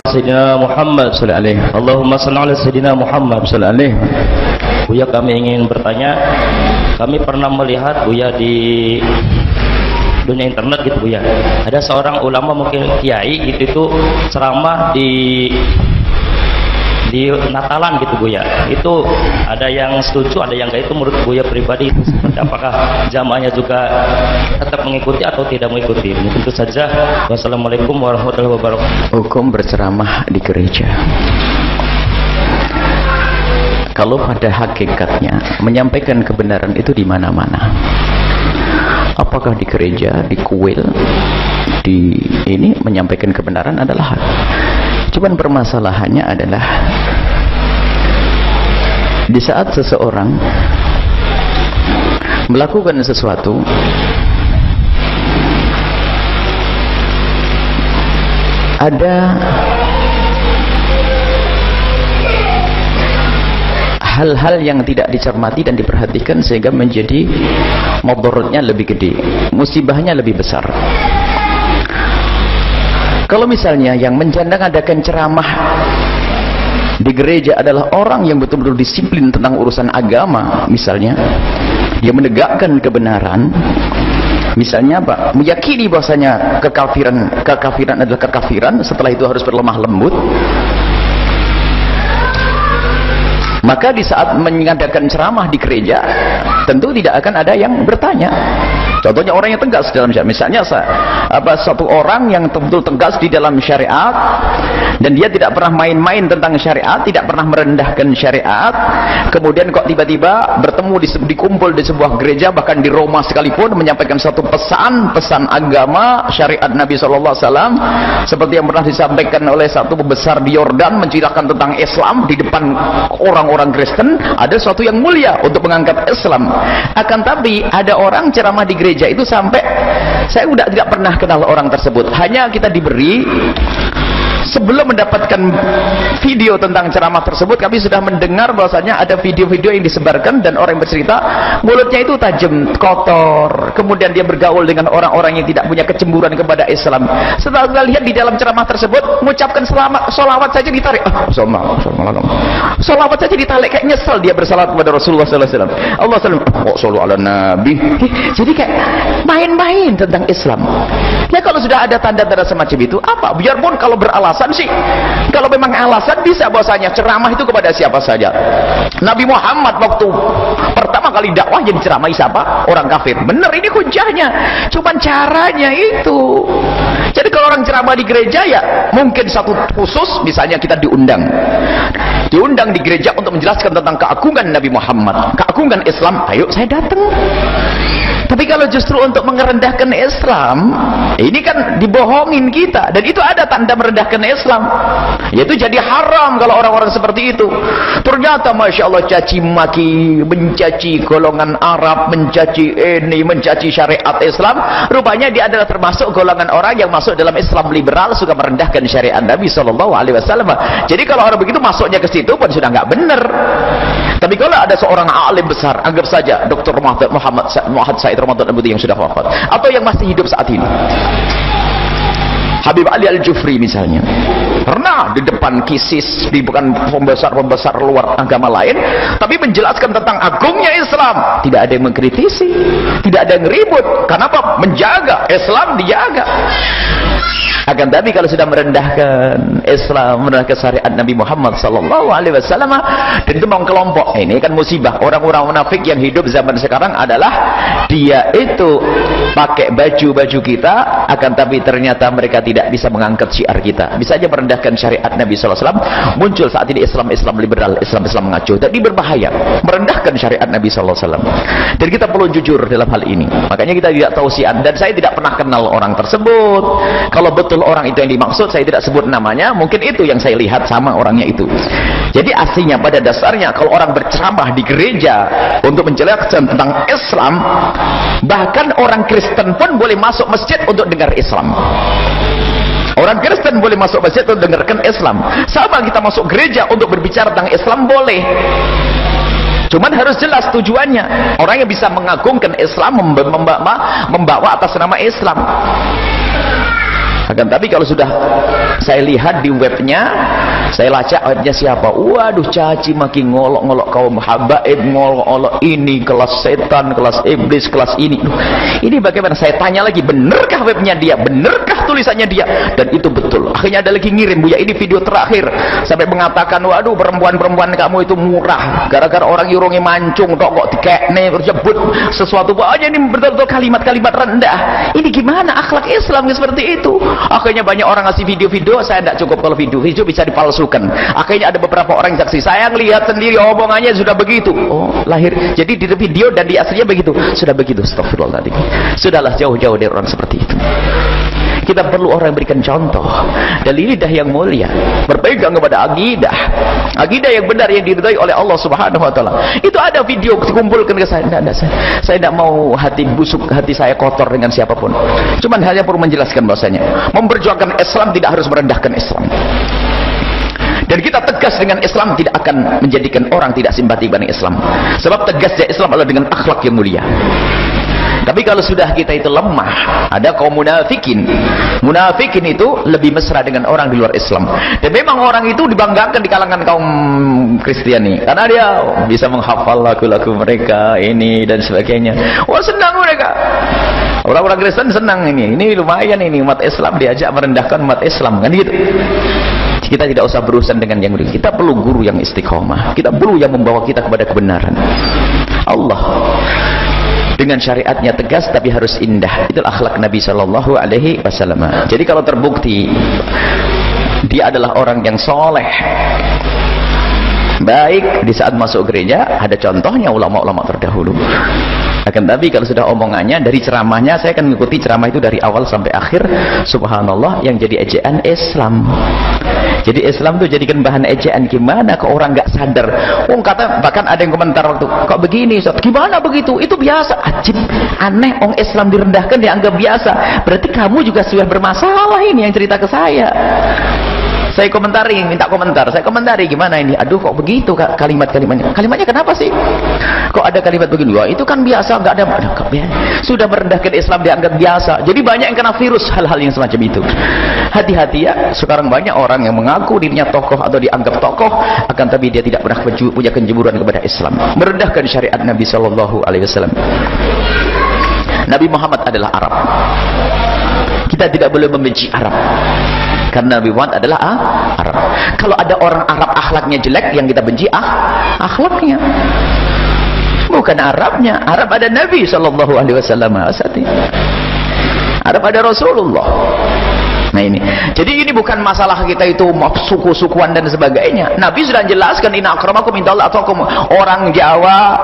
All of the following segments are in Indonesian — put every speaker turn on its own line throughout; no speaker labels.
Sayyidina Muhammad sallallahu alaihi. Allahumma shalli ala Sayyidina Muhammad sallallahu alaihi. Buya, kami ingin bertanya, kami pernah melihat Buya di dunia internet gitu Buya, ada seorang ulama mungkin kiai gitu itu ceramah di Natalan gitu Buya, itu ada yang setuju ada yang enggak, itu menurut Buya pribadi itu seperti apakah jamaahnya juga tetap mengikuti atau tidak mengikuti? Mungkin itu saja. Wassalamualaikum warahmatullahi wabarakatuh.
Hukum berceramah di gereja, kalau pada hakikatnya menyampaikan kebenaran itu di mana-mana, apakah di gereja, di kuil, di ini menyampaikan kebenaran adalah hak. Cuman permasalahannya adalah di saat seseorang melakukan sesuatu ada hal-hal yang tidak dicermati dan diperhatikan sehingga menjadi mudaratnya lebih gede, musibahnya lebih besar. Kalau misalnya yang menjandang-adakan ceramah di gereja adalah orang yang betul-betul disiplin tentang urusan agama, misalnya dia menegakkan kebenaran, misalnya apa? Meyakini bahwasanya kekafiran adalah kekafiran, setelah itu harus berlemah lembut. Maka di saat mengadakan ceramah di gereja, tentu tidak akan ada yang bertanya. Contohnya orang yang tegas dalam syariat, misalnya satu orang yang betul tegas di dalam syariat dan dia tidak pernah main-main tentang syariat, tidak pernah merendahkan syariat, kemudian kok tiba-tiba bertemu dikumpul di sebuah gereja, bahkan di Roma sekalipun, menyampaikan satu pesan agama syariat Nabi SAW, seperti yang pernah disampaikan oleh satu pembesar di Yordan, menceritakan tentang Islam di depan orang-orang Kristen, ada sesuatu yang mulia untuk mengangkat Islam. Akan tapi ada orang ceramah di gereja itu sampai saya udah tidak pernah kenal orang tersebut, hanya kita diberi sebelum mendapatkan video tentang ceramah tersebut, kami sudah mendengar bahwasanya ada video-video yang disebarkan dan orang yang bercerita mulutnya itu tajam, kotor, kemudian dia bergaul dengan orang-orang yang tidak punya kecemburuan kepada Islam. Setelah kita lihat di dalam ceramah tersebut, mengucapkan solawat saja ditarik, solawat saja ditarik, kayak nyesel dia bersalawat kepada Rasulullah SAW. Allah SAW, kok shollu ala Nabi. Jadi kayak main-main tentang Islam. Nah, kalau sudah ada tanda-tanda semacam itu, apa? Biarpun kalau beralasan sih, kalau memang alasan bisa bahwasanya ceramah itu kepada siapa saja. Nabi Muhammad waktu pertama kali dakwah yang diceramai siapa? Orang kafir. Benar, ini hujahnya. Cuman caranya itu. Jadi kalau orang ceramah di gereja ya mungkin satu khusus, misalnya kita diundang di gereja untuk menjelaskan tentang keagungan Nabi Muhammad, keagungan Islam, ayo saya datang. Tapi kalau justru untuk merendahkan Islam, ini kan dibohongin kita, dan itu ada tanda merendahkan Islam, yaitu jadi haram kalau orang-orang seperti itu. Ternyata Masya Allah caci maki, mencaci golongan Arab, mencaci ini, mencaci syariat Islam, rupanya dia adalah termasuk golongan orang yang masuk dalam Islam liberal, suka merendahkan syariat Nabi SAW. Jadi kalau orang begitu masuknya ke situ pun sudah nggak benar. Tapi kalau ada seorang alim besar, anggap saja Dr. Muhammad Said Ramadan Al-Buti yang sudah wafat, atau yang masih hidup saat ini, Habib Ali Al-Jufri misalnya, pernah di depan kisis, di bukan pembesar-pembesar luar agama lain, tapi menjelaskan tentang agungnya Islam. Tidak ada yang mengkritisi, tidak ada yang ribut. Kenapa? Menjaga Islam, dijaga. Akan tapi kalau sudah merendahkan Islam, merendahkan syariat Nabi Muhammad SAW, dan itu memang kelompok, ini kan musibah. Orang-orang munafik yang hidup zaman sekarang adalah dia itu pakai baju-baju kita, akan tapi ternyata mereka tidak bisa mengangkat syiar kita, bisa aja merendahkan syariat Nabi SAW. Muncul saat ini Islam liberal, Islam mengacu, tapi berbahaya, merendahkan syariat Nabi SAW. Dan kita perlu jujur dalam hal ini. Makanya kita tidak tahu syiar, dan saya tidak pernah kenal orang tersebut. Kalau betul orang itu yang dimaksud, saya tidak sebut namanya, mungkin itu yang saya lihat sama orangnya itu. Jadi aslinya pada dasarnya kalau orang berceramah di gereja untuk menjelaskan tentang Islam, bahkan orang Kristen pun boleh masuk masjid untuk dengar Islam. Orang Kristen boleh masuk masjid untuk dengarkan Islam. Sama kita masuk gereja untuk berbicara tentang Islam boleh. Cuman harus jelas tujuannya. Orang yang bisa mengagungkan Islam, membawa atas nama Islam. Akan tapi kalau sudah saya lihat di webnya, saya lacak webnya siapa, waduh caci maki, ngolok-ngolok kaum habaib, ngolok-ngolok ini kelas setan, kelas iblis, kelas ini. Ini bagaimana? Saya tanya lagi, benarkah webnya dia, benarkah tulisannya dia? Dan itu betul. Akhirnya ada lagi ngirim, Buya ini video terakhir, sampai mengatakan, waduh perempuan-perempuan kamu itu murah, gara-gara orang yurungi mancung kok dikekne tersebut sesuatu aja. Ini betul-betul kalimat-kalimat rendah. Ini gimana akhlak Islam seperti itu? Akhirnya banyak orang ngasih video-video, saya tidak cukup kalau video bisa dipalsukan. Akhirnya ada beberapa orang yang saksi, saya ngelihat sendiri omongannya sudah begitu. Oh, lahir. Jadi di video dan di aslinya begitu. Sudah begitu, astagfirullah tadi. Sudahlah, jauh-jauh dari orang seperti itu. Kita perlu orang yang berikan contoh dari lidah yang mulia, berpegang kepada akidah yang benar yang diridhai oleh Allah Subhanahu wa taala. Itu ada video dikumpulkan ke saya. Saya tidak mau hati busuk, hati saya kotor dengan siapapun. Cuman hanya perlu menjelaskan bahwasanya memperjuangkan Islam tidak harus merendahkan Islam. Dan kita tegas dengan Islam tidak akan menjadikan orang tidak simpati dengan Islam. Sebab tegasnya Islam adalah dengan akhlak yang mulia. Tapi kalau sudah kita itu lemah, ada kaum munafikin. Munafikin itu lebih mesra dengan orang di luar Islam. Dan memang orang itu dibanggakan di kalangan kaum Kristiani, karena dia bisa menghafal lagu-lagu mereka ini dan sebagainya. Wah, senang mereka. Orang-orang Kristen senang ini. Ini lumayan ini umat Islam diajak merendahkan umat Islam, kan gitu. Kita tidak usah berurusan dengan yang mulia. Kita perlu guru yang istiqomah. Kita perlu yang membawa kita kepada kebenaran. Allah dengan syariatnya tegas tapi harus indah. Itu akhlak Nabi Shallallahu Alaihi Wasallam. Jadi kalau terbukti dia adalah orang yang soleh, baik di saat masuk gereja, ada contohnya ulama-ulama terdahulu. Akan tapi kalau sudah omongannya dari ceramahnya, saya akan mengikuti ceramah itu dari awal sampai akhir. Subhanallah, yang jadi ejaan Islam. Jadi Islam itu jadikan bahan ejaan. Gimana kok orang nggak sadar? Kata bahkan ada yang komentar waktu, kok begini Ustaz? Gimana begitu? Itu biasa. Ajib, aneh. Islam direndahkan dianggap biasa. Berarti kamu juga sudah bermasalah ini yang cerita ke saya. Saya komentari, minta komentar. Saya komentari gimana ini? Aduh, kok begitu kalimat-kalimatnya? Kalimatnya kenapa sih? Kok ada kalimat begini? Wah, itu kan biasa, nggak ada. Sudah merendahkan Islam dianggap biasa. Jadi banyak yang kena virus hal-hal yang semacam itu. Hati-hati ya. Sekarang banyak orang yang mengaku dirinya tokoh atau dianggap tokoh, akan tapi dia tidak pernah punya kejemuran kepada Islam. Merendahkan syariat Nabi Shallallahu Alaihi Wasallam. Nabi Muhammad adalah Arab. Kita tidak boleh membenci Arab. Karena Nabi Muhammad adalah Arab. Kalau ada orang Arab akhlaknya jelek, yang kita benci akhlaknya. Bukan Arabnya. Arab ada Nabi Shallallahu Alaihi Wasallam. Arab ada Rasulullah. Nah ini. Jadi ini bukan masalah kita itu suku-sukuan dan sebagainya. Nabi sudah jelaskan, inna akramakum indallahi atqakum. Orang Jawa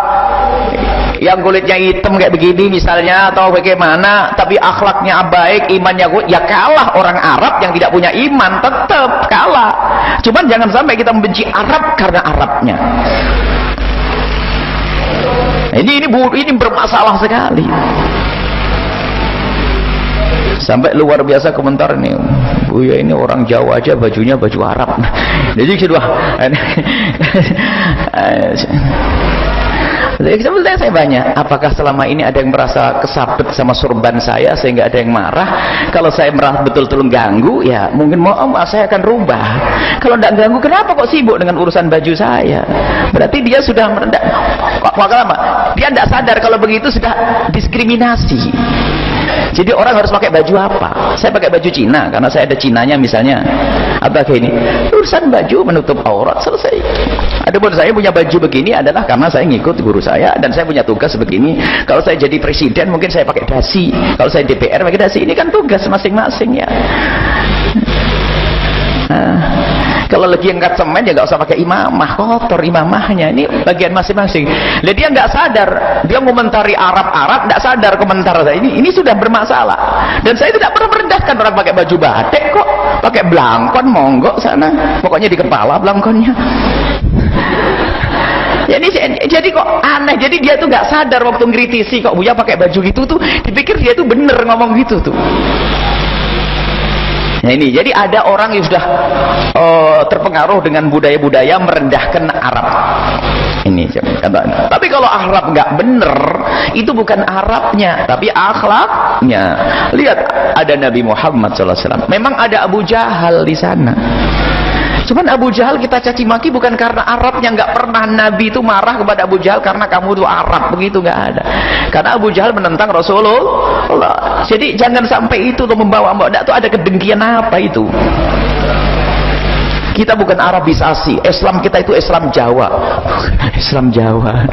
yang kulitnya hitam kayak begini misalnya, atau bagaimana, tapi akhlaknya baik, imannya kuat, ya kalah orang Arab yang tidak punya iman, tetap kalah. Cuman jangan sampai kita membenci Arab karena Arabnya. Ini bermasalah sekali. Sampai luar biasa komentar nih, Buya ini orang Jawa aja bajunya baju Arab. Jadi sudah sebetulnya saya banyak, apakah selama ini ada yang merasa kesabet sama sorban saya sehingga ada yang marah? Kalau saya merasa betul-betul ganggu, ya mungkin saya akan rubah. Kalau tidak ganggu, kenapa kok sibuk dengan urusan baju saya? Berarti dia sudah merendah. Kenapa? Dia tidak sadar kalau begitu sudah diskriminasi. Jadi orang harus pakai baju apa? Saya pakai baju Cina karena saya ada Cinanya misalnya. Apa kayak ini? Urusan baju menutup aurat, selesai. Adapun saya punya baju begini adalah karena saya ngikut guru saya dan saya punya tugas begini. Kalau saya jadi presiden mungkin saya pakai dasi. Kalau saya DPR pakai dasi. Ini kan tugas masing-masing ya. Kalau lagi angkat semen ya nggak usah pakai imamah, kotor imamahnya. Ini bagian masing-masing. Lah dia nggak sadar, dia komentari Arab nggak sadar komentar saya ini sudah bermasalah. Dan saya tidak pernah merendahkan orang pakai baju batik kok, pakai blangkon monggo sana, pokoknya di kepala blangkonnya. Jadi kok aneh. Jadi dia tuh nggak sadar waktu ngritisi kok Buya pakai baju gitu tuh, dipikir dia tuh bener ngomong gitu tuh. Nah ini, jadi ada orang yang sudah terpengaruh dengan budaya-budaya merendahkan Arab. Ini ini kata. Tapi kalau akhlak nggak bener, itu bukan Arabnya, tapi akhlaknya. Lihat, ada Nabi Muhammad SAW. Memang ada Abu Jahal di sana. Cuman Abu Jahal kita caci maki bukan karena Arabnya. Nggak pernah Nabi itu marah kepada Abu Jahal karena kamu itu Arab, begitu, nggak ada. Karena Abu Jahal menentang Rasulullah. Jadi jangan sampai itu tuh membawa-bawa. Itu ada kedengkian apa itu? Kita bukan Arabisasi. Islam kita itu Islam Jawa. Islam Jawa.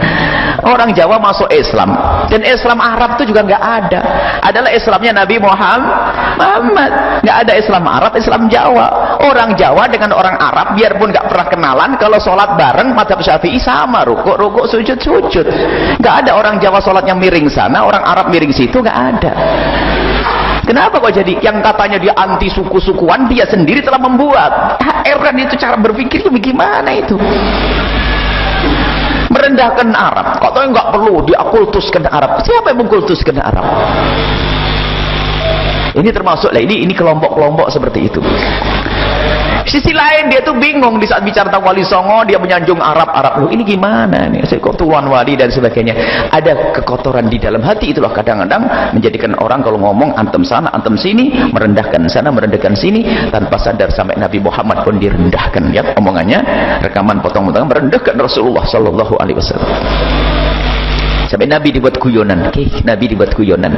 Orang Jawa masuk Islam. Dan Islam Arab itu juga nggak ada. Adalah Islamnya Nabi Muhammad. Nggak ada Islam Arab, Islam Jawa. Orang Jawa dengan orang Arab, biarpun nggak pernah kenalan, kalau sholat bareng, mazhab Syafi'i sama. Rukuk, sujud. Nggak ada orang Jawa sholatnya miring sana, orang Arab miring situ, nggak ada. Kenapa kok jadi yang katanya dia anti suku-sukuan, dia sendiri telah membuat. Heran itu cara berpikirnya bagaimana itu? Merendahkan Arab. Katanya nggak perlu diakultuskan Arab. Siapa yang mengkultuskan Arab? Ini termasuk lah, ini kelompok-kelompok seperti itu. Sisi lain dia tuh bingung di saat bicara tentang Wali Songo, dia menyanjung Arab. Loh, ini gimana nih? Tuan wali dan sebagainya. Ada kekotoran di dalam hati, itulah kadang-kadang menjadikan orang kalau ngomong antem sana, antem sini, merendahkan sana, merendahkan sini, tanpa sadar sampai Nabi Muhammad pun direndahkan. Lihat omongannya, rekaman potong-potong merendahkan Rasulullah Sallallahu Alaihi Wasallam. Sampai Nabi dibuat guyonan. Nabi dibuat guyonan.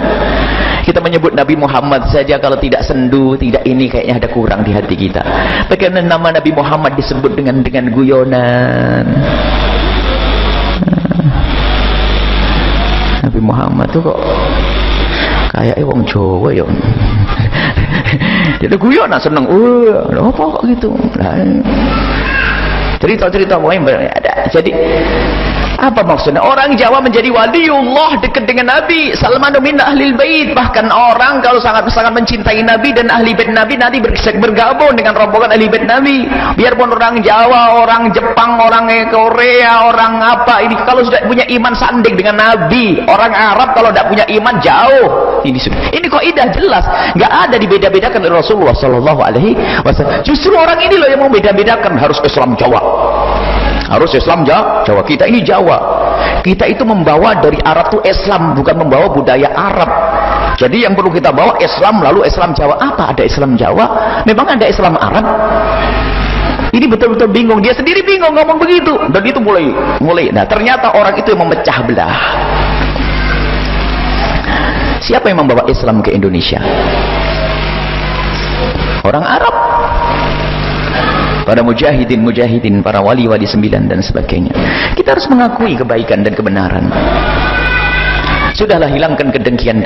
Kita menyebut Nabi Muhammad saja kalau tidak sendu, tidak ini, kayaknya ada kurang di hati kita. Bagaimana nama Nabi Muhammad disebut dengan guyonan? Nabi Muhammad tuh kok kayak wong Jawa ya. Jadi guyonan seneng. Apa kok gitu? Cerita-cerita pokoknya ada. Jadi apa maksudnya? Orang Jawa menjadi waliullah, dekat dengan Nabi. Salmanu min ahlil bait. Bahkan orang kalau sangat-sangat mencintai Nabi dan ahli bait Nabi, nanti bergabung dengan rombongan ahli bait Nabi. Biarpun orang Jawa, orang Jepang, orang Korea, orang apa ini, kalau sudah punya iman sanding dengan Nabi. Orang Arab kalau tidak punya iman jauh. Ini kaidah jelas, nggak ada dibeda-bedakan oleh Rasulullah Sallallahu Alaihi Wasallam. Justru orang ini loh yang mau beda-bedakan, harus Islam Jawa. Harus Islam Jawa. Kita ini Jawa. Kita itu membawa dari Arab itu Islam, bukan membawa budaya Arab. Jadi yang perlu kita bawa Islam, lalu Islam Jawa. Apa ada Islam Jawa? Memang ada Islam Arab? Ini betul-betul bingung. Dia sendiri bingung ngomong begitu. Dan itu mulai. Nah, ternyata orang itu yang memecah belah. Siapa yang membawa Islam ke Indonesia? Orang Arab. Para mujahidin, para wali-wali 9 dan sebagainya. Kita harus mengakui kebaikan dan kebenaran. Sudahlah, hilangkan kedengkian,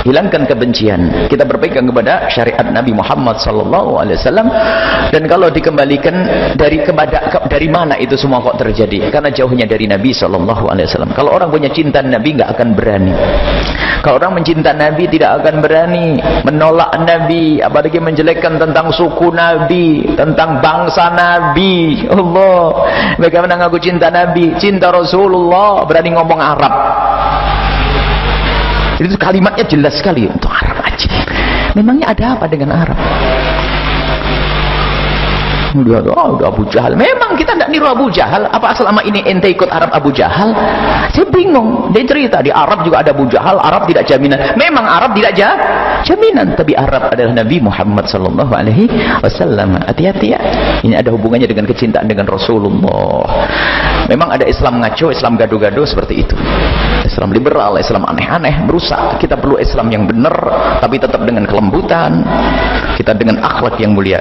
hilangkan kebencian. Kita berpegang kepada syariat Nabi Muhammad Sallallahu Alaihi Wasallam. Dan kalau dikembalikan dari mana itu semua kok terjadi? Karena jauhnya dari Nabi Sallallahu Alaihi Wasallam. Kalau orang punya cinta Nabi, nggak akan berani. Kalau orang mencinta Nabi, tidak akan berani menolak Nabi, apalagi menjelekkan tentang suku Nabi, tentang bangsa Nabi. Allah, bagaimana ngaku cinta Nabi, cinta Rasulullah, berani ngomong Arab. Itu kalimatnya jelas sekali untuk Arab aja. Memangnya ada apa dengan Arab? Udah Abu Jahal. Memang kita tidak niru Abu Jahal. Apa selama ini ente ikut Arab Abu Jahal? Saya bingung. Dia cerita di Arab juga ada Abu Jahal. Arab tidak jaminan. Memang Arab tidak jaminan. Tapi Arab adalah Nabi Muhammad Sallallahu Alaihi Wasallam. Hati-hati ya. Ini ada hubungannya dengan kecintaan dengan Rasulullah. Memang ada Islam ngaco, Islam gaduh-gaduh seperti itu. Islam liberal, Islam aneh-aneh, merusak. Kita perlu Islam yang benar, tapi tetap dengan kelembutan. Kita dengan akhlak yang mulia.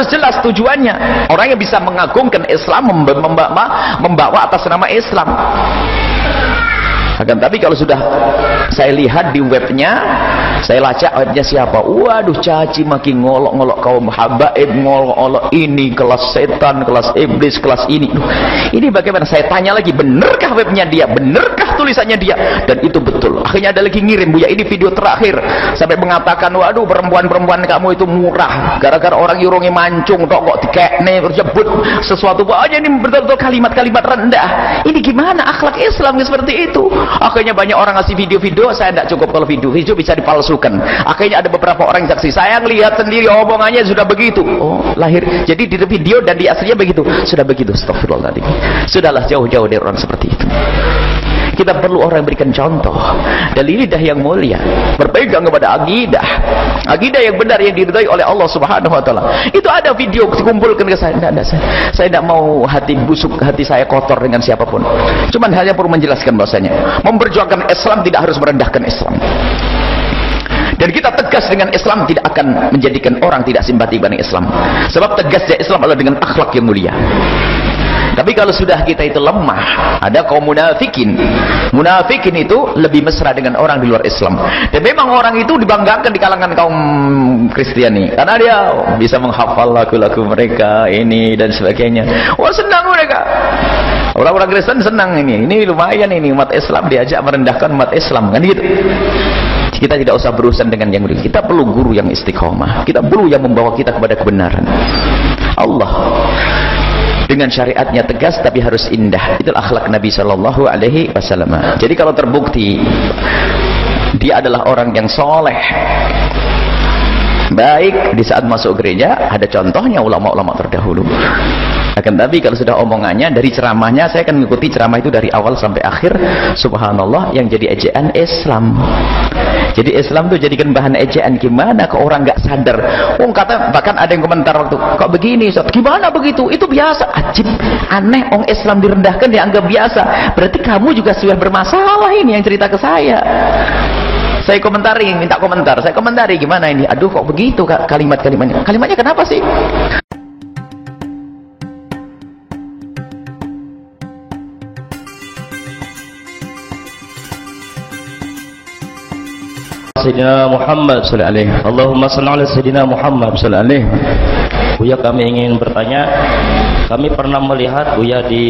Jelas tujuannya. Orang yang bisa mengagungkan Islam, membawa atas nama Islam. Akan tapi kalau sudah saya lihat di webnya, saya lacak webnya siapa, waduh caci maki, ngolok-ngolok kaum habaib, ngolok-ngolok ini kelas setan, kelas iblis, kelas ini. Ini bagaimana? Saya tanya lagi, benarkah webnya dia, benarkah tulisannya dia? Dan itu betul. Akhirnya ada lagi ngirim, Buya ini video terakhir, sampai mengatakan, waduh perempuan-perempuan kamu itu murah, gara-gara orang yurungi mancung kok dikekne, tersebut sesuatu aja. Ini betul-betul kalimat-kalimat rendah. Ini gimana akhlak Islam seperti itu? Akhirnya banyak orang ngasih video-video, saya tidak cukup kalau video bisa dipalsukan. Akhirnya ada beberapa orang yang saksi, saya lihat sendiri omongannya sudah begitu. Oh, lahir. Jadi di video dan di aslinya begitu. Sudah begitu, astagfirullahaladzim. Sudahlah, jauh-jauh dari orang seperti itu. Kita perlu orang yang berikan contoh dari lidah yang mulia, berpegang kepada akidah yang benar yang diridhai oleh Allah Subhanahu wa taala. Itu ada video dikumpulkan ke saya. Saya tidak mau hati busuk, hati saya kotor dengan siapapun. Cuman hanya perlu menjelaskan bahasanya, memperjuangkan Islam tidak harus merendahkan Islam. Dan kita tegas dengan Islam tidak akan menjadikan orang tidak simpati pada Islam. Sebab tegasnya Islam adalah dengan akhlak yang mulia. Tapi kalau sudah kita itu lemah, ada kaum munafikin. Munafikin itu lebih mesra dengan orang di luar Islam. Dan memang orang itu dibanggakan di kalangan kaum Kristiani, karena dia bisa menghafal lagu-lagu mereka ini dan sebagainya. Wah, senang mereka. Orang-orang Kristen senang ini. Ini lumayan ini umat Islam diajak merendahkan umat Islam, kan gitu. Kita tidak usah berurusan dengan yang mulia. Kita perlu guru yang istiqomah. Kita perlu yang membawa kita kepada kebenaran. Allah dengan syariatnya tegas tapi harus indah. Itulah akhlak Nabi Shallallahu Alaihi Wasallam. Jadi kalau terbukti dia adalah orang yang soleh, baik di saat masuk gereja, ada contohnya ulama-ulama terdahulu. Akan tapi kalau sudah omongannya dari ceramahnya, saya akan mengikuti ceramah itu dari awal sampai akhir. Subhanallah, yang jadi ejaan Islam. Jadi Islam itu jadikan bahan ejaan. Gimana ke orang nggak sadar? Kata bahkan ada yang komentar waktu, kok begini Ustaz? Gimana begitu? Itu biasa. Ajib, aneh. Islam direndahkan dianggap biasa. Berarti kamu juga sudah bermasalah ini yang cerita ke saya. Saya komentari, minta komentar. Saya komentari gimana ini? Aduh, kok begitu kalimat-kalimatnya? Kalimatnya kenapa sih?
Sayyidina Muhammad sallallahu alaihi wasallam. Allahumma shalli ala Sayyidina Muhammad sallallahu alaihi wasallam. Buya, kami ingin bertanya, kami pernah melihat Buya di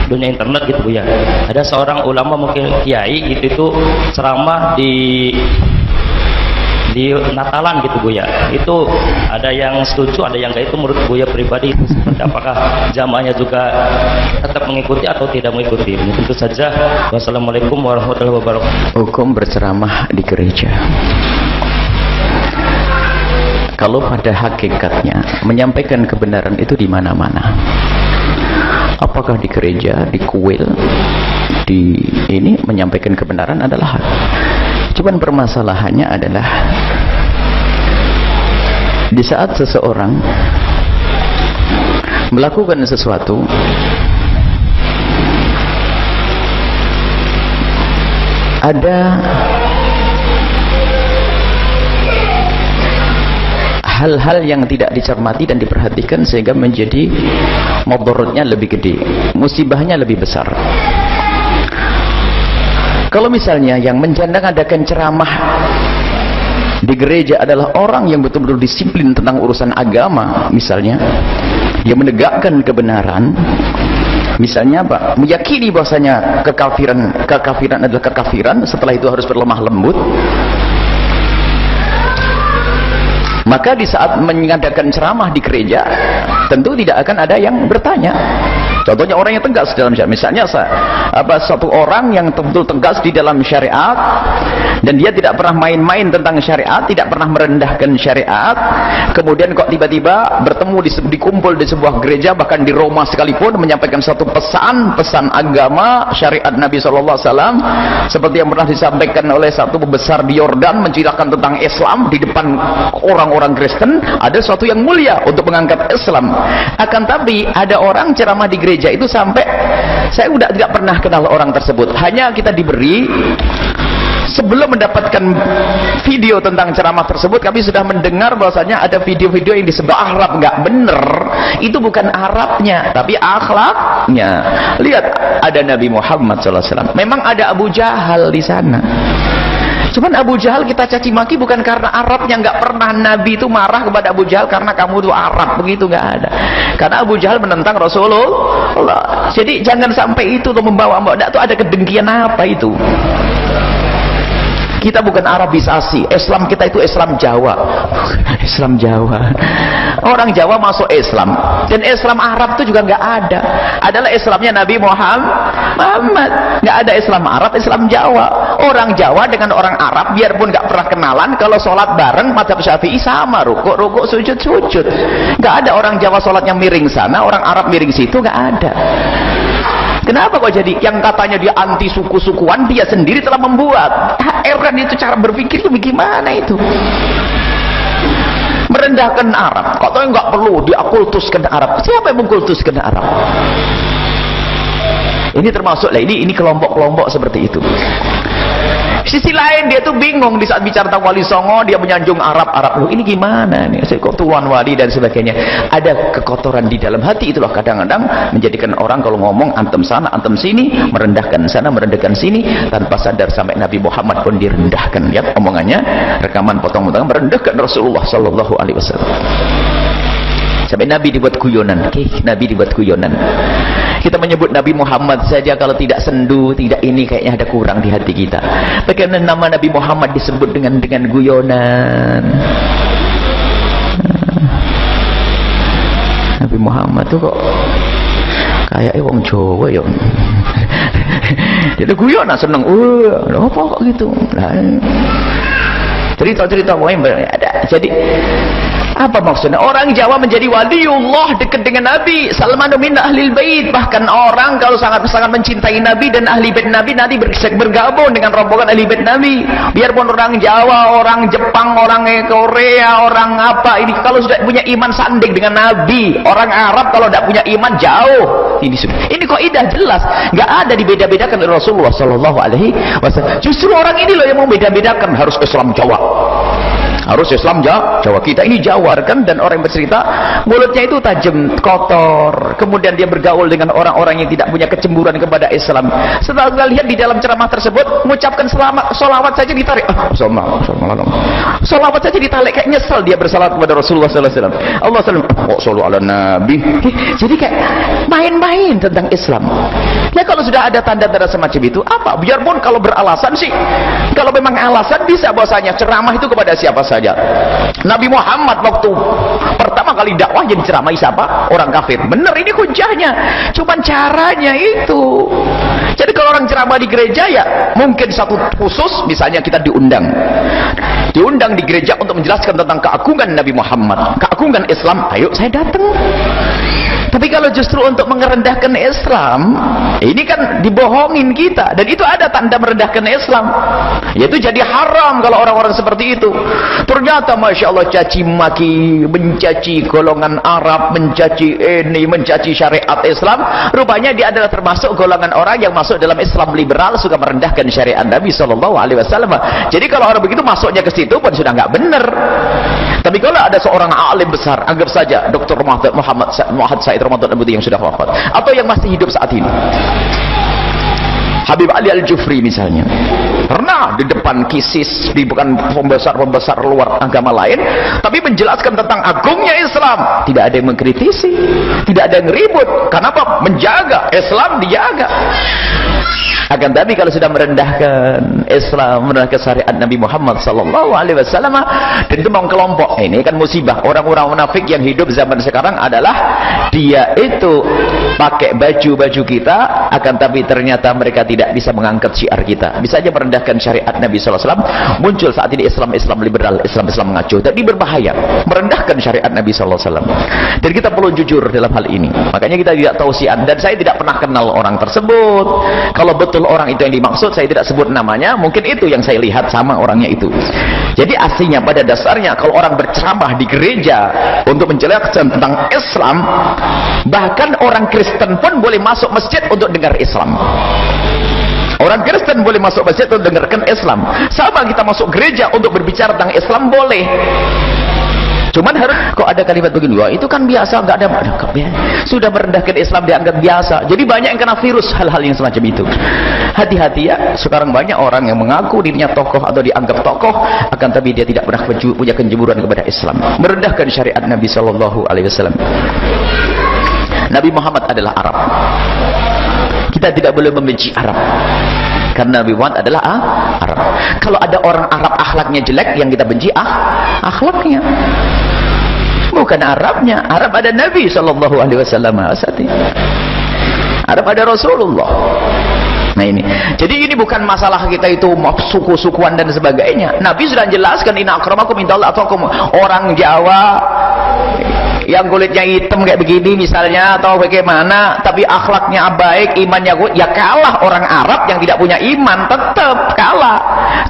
dunia internet gitu Buya. Ada seorang ulama mungkin kiai gitu itu ceramah di Natalan gitu Buya. Itu ada yang setuju, ada yang enggak. Itu menurut Buya pribadi itu seperti apakah jamaahnya juga tetap mengikuti atau tidak mengikuti? Mungkin itu saja. Wassalamualaikum warahmatullahi wabarakatuh.
Hukum berceramah di gereja. Kalau pada hakikatnya menyampaikan kebenaran itu di mana-mana. Apakah di gereja, di kuil, di ini menyampaikan kebenaran adalah hak. Cuman permasalahannya adalah di saat seseorang melakukan sesuatu ada hal-hal yang tidak dicermati dan diperhatikan sehingga menjadi mudaratnya lebih gede, musibahnya lebih besar. Kalau misalnya yang menjandang-adakan ceramah di gereja adalah orang yang betul-betul disiplin tentang urusan agama, misalnya yang menegakkan kebenaran, misalnya apa? Meyakini bahwasanya kekafiran adalah kekafiran, setelah itu harus berlemah lembut. Maka di saat mengadakan ceramah di gereja, tentu tidak akan ada yang bertanya. Contohnya orang yang tegas dalam syariat. Misalnya satu orang yang betul tegas di dalam syariat dan dia tidak pernah main-main tentang syariat, tidak pernah merendahkan syariat. Kemudian kok tiba-tiba bertemu dikumpul di sebuah gereja, bahkan di Roma sekalipun, menyampaikan satu pesan agama syariat Nabi SAW, seperti yang pernah disampaikan oleh satu pembesar di Yordan, menceritakan tentang Islam di depan orang-orang Kristen. Ada sesuatu yang mulia untuk mengangkat Islam. Akan tapi ada orang ceramah di gereja itu sampai saya udah tidak pernah kenal orang tersebut. Hanya kita diberi, sebelum mendapatkan video tentang ceramah tersebut, kami sudah mendengar bahwasanya ada video-video yang disebut Arab. Nggak bener, itu bukan Arabnya tapi akhlaknya. Lihat, ada Nabi Muhammad SAW, memang ada Abu Jahal di sana. Cuman Abu Jahal kita caci maki bukan karena Arabnya. Nggak pernah Nabi itu marah kepada Abu Jahal karena kamu itu Arab, begitu nggak ada. Karena Abu Jahal menentang Rasulullah. Jadi jangan sampai itu tuh membawa itu ada kedengkian apa itu. Kita bukan Arabisasi. Islam kita itu Islam Jawa. Islam Jawa. Orang Jawa masuk Islam, dan Islam Arab itu juga nggak ada. Adalah Islamnya Nabi Muhammad. Nggak ada Islam Arab, Islam Jawa. Orang Jawa dengan orang Arab biarpun nggak pernah kenalan, kalau sholat bareng mazhab Syafi'i sama, rukuk sujud. Nggak ada orang Jawa sholatnya miring sana, orang Arab miring situ, nggak ada. Kenapa kok jadi yang katanya dia anti suku-sukuan, dia sendiri telah membuat. Heran itu cara berpikir itu bagaimana itu? Merendahkan Arab. Katanya nggak perlu diakultuskan Arab. Siapa yang mengkultuskan Arab? Ini termasuk lah, ini kelompok-kelompok seperti itu. Sisi lain dia tuh bingung di saat bicara tentang Wali Songo, dia menyanjung Arab. Loh, ini gimana nih? Tuan wali dan sebagainya. Ada kekotoran di dalam hati, itulah kadang-kadang menjadikan orang kalau ngomong antem sana, antem sini, merendahkan sana, merendahkan sini, tanpa sadar sampai Nabi Muhammad pun direndahkan. Lihat omongannya, rekaman potong-potongan merendahkan Rasulullah Sallallahu Alaihi Wasallam. Sampai Nabi dibuat guyonan. Nabi dibuat guyonan. Kita menyebut Nabi Muhammad saja kalau tidak sendu, tidak ini, kayaknya ada kurang di hati kita. Bagaimana nama Nabi Muhammad disebut dengan guyonan? Nabi Muhammad tuh kok kayak wong Jawa ya. Dia guyonan seneng. Apa kok gitu? Nah, cerita-cerita pokoknya ada. Jadi apa maksudnya? Orang Jawa menjadi waliullah, dekat dengan Nabi. Salmanu min ahlil bait. Bahkan orang kalau sangat-sangat mencintai Nabi dan ahli bait Nabi, nanti bergabung dengan rombongan ahli bait Nabi. Biarpun orang Jawa, orang Jepang, orang Korea, orang apa ini, kalau sudah punya iman sanding dengan Nabi. Orang Arab kalau tidak punya iman jauh. Ini kaidah jelas, nggak ada dibeda-bedakan oleh Rasulullah Sallallahu Alaihi Wasallam. Justru orang ini loh yang mau beda-bedakan, harus Islam Jawa. Harus Islam Jawa. Kita ini Jawa kan, dan orang yang bercerita mulutnya itu tajam, kotor. Kemudian dia bergaul dengan orang-orang yang tidak punya kecemburuan kepada Islam. Setelah kita lihat di dalam ceramah tersebut, mengucapkan solawat saja ditarik. Solawat saja ditarik, kayak nyesel dia bersalawat kepada Rasulullah SAW. Allah SAW. Sallu ala Nabi. Jadi kayak main-main tentang Islam. Ya kalau sudah ada tanda-tanda semacam itu, apa? Biarpun kalau beralasan sih, kalau memang alasan bisa bahwasanya ceramah itu kepada siapa saja. Nabi Muhammad waktu pertama kali dakwah jadi ceramah siapa? Orang kafir. Benar, ini hujahnya. Cuman caranya itu. Jadi kalau orang ceramah di gereja ya mungkin satu khusus, misalnya kita diundang di gereja untuk menjelaskan tentang keagungan Nabi Muhammad, keagungan Islam, ayo saya datang. Tapi kalau justru untuk merendahkan Islam, ini kan dibohongin kita, dan itu ada tanda merendahkan Islam, yaitu jadi haram kalau orang-orang seperti itu. Ternyata Masya Allah caci maki, mencaci golongan Arab, mencaci ini, mencaci syariat Islam. Rupanya dia adalah termasuk golongan orang yang masuk dalam Islam liberal, suka merendahkan syariat Nabi Sallallahu Alaihi Wasallam. Jadi kalau orang begitu masuknya ke situ pun sudah nggak benar. Tapi kalau ada seorang alim besar, anggap saja Dr. Muhammad Said Ramadan Abuti yang sudah wafat, atau yang masih hidup saat ini, Habib Ali Al-Jufri misalnya, pernah di depan kisis, di bukan pembesar-pembesar luar agama lain, tapi menjelaskan tentang agungnya Islam. Tidak ada yang mengkritisi, tidak ada yang ribut. Kenapa? Menjaga Islam, dijaga. Akan tapi kalau sudah merendahkan Islam, merendahkan syariat Nabi Muhammad Sallallahu Alaihi Wasallam, dan itu memang kelompok ini kan musibah. Orang-orang munafik yang hidup zaman sekarang adalah dia itu pakai baju-baju kita, akan tapi ternyata mereka tidak bisa mengangkat syiar kita, bisa saja merendahkan syariat Nabi Sallallahu Alaihi Wasallam. Muncul saat ini Islam liberal, Islam mengacu, jadi berbahaya merendahkan syariat Nabi Sallallahu Alaihi Wasallam. Dan kita perlu jujur dalam hal ini. Makanya kita tidak tahu syiar, dan saya tidak pernah kenal orang tersebut. Kalau betul orang itu yang dimaksud, saya tidak sebut namanya, mungkin itu yang saya lihat sama orangnya itu. Jadi aslinya pada dasarnya kalau orang berceramah di gereja untuk menjelaskan tentang Islam, bahkan orang Kristen pun boleh masuk masjid untuk dengar Islam. Orang Kristen boleh masuk masjid untuk dengarkan Islam. Sama kita masuk gereja untuk berbicara tentang Islam boleh. Cuman harus, kok ada kalimat begini, wah itu kan biasa, nggak ada, sudah merendahkan Islam dianggap biasa. Jadi banyak yang kena virus hal-hal yang semacam itu. Hati-hati ya, sekarang banyak orang yang mengaku dirinya tokoh atau dianggap tokoh, akan tapi dia tidak pernah punya kecemburuan kepada Islam, merendahkan syariat Nabi Sallallahu Alaihi Wasallam. Nabi Muhammad adalah Arab. Kita kita tidak boleh membenci Arab. Karena Nabi Muhammad adalah Arab. Kalau ada orang Arab akhlaknya jelek, yang kita benci akhlaknya. Bukan Arabnya. Arab ada Nabi SAW. Arab ada Rasulullah. Nah ini. Jadi ini bukan masalah kita itu suku-sukuan dan sebagainya. Nabi sudah jelaskan, inna akramakum indallahi atqakum. Orang Jawa yang kulitnya hitam kayak begini misalnya, atau bagaimana, tapi akhlaknya baik, imannya kuat, ya kalah orang Arab yang tidak punya iman, tetap kalah.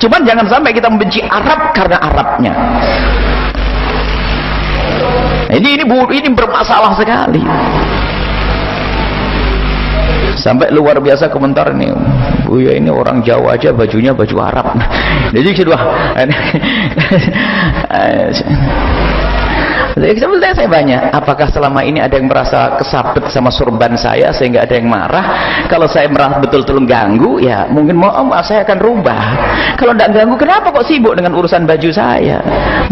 Cuman jangan sampai kita membenci Arab karena Arabnya. Ini bermasalah sekali. Sampai luar biasa komentar nih, Buya ini orang Jawa aja bajunya baju Arab. Jadi sudah sebenarnya saya banyak, apakah selama ini ada yang merasa kesabet sama sorban saya sehingga ada yang marah? Kalau saya merasa betul-betul ganggu, ya mungkin saya akan rubah. Kalau tidak ganggu, kenapa kok sibuk dengan urusan baju saya?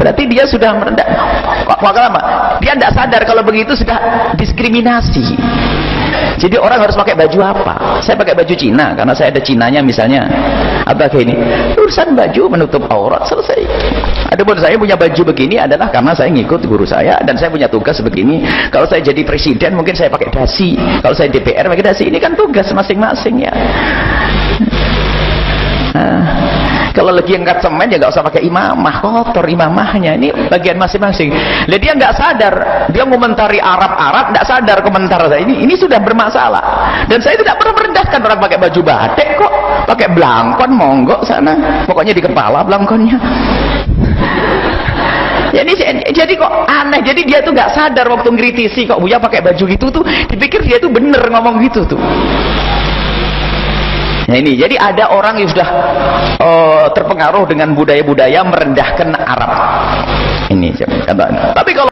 Berarti dia sudah merendah. Apa? Dia tidak sadar kalau begitu sudah diskriminasi. Jadi orang harus pakai baju apa? Saya pakai baju Cina karena saya ada Cinanya misalnya. Apa kayak ini? Urusan baju menutup aurat, selesai. Adapun saya punya baju begini adalah karena saya ngikut guru saya dan saya punya tugas begini. Kalau saya jadi presiden mungkin saya pakai dasi. Kalau saya DPR pakai dasi. Ini kan tugas masing-masing ya. Kalau lagi angkat semen ya nggak usah pakai imamah, kotor imamahnya. Ini bagian masing-masing. Jadi dia nggak sadar, dia komentari Arab nggak sadar komentar saya ini sudah bermasalah. Dan saya tidak pernah merendahkan orang pakai baju batik kok, pakai blangkon monggo sana, pokoknya di kepala blangkonnya. Jadi kok aneh, jadi dia tuh nggak sadar waktu ngkritisi kok Buya pakai baju gitu tuh, dipikir dia tuh bener ngomong gitu tuh. Nah ini, jadi ada orang yang sudah terpengaruh dengan budaya-budaya merendahkan Arab. Ini contohnya. Tapi kalau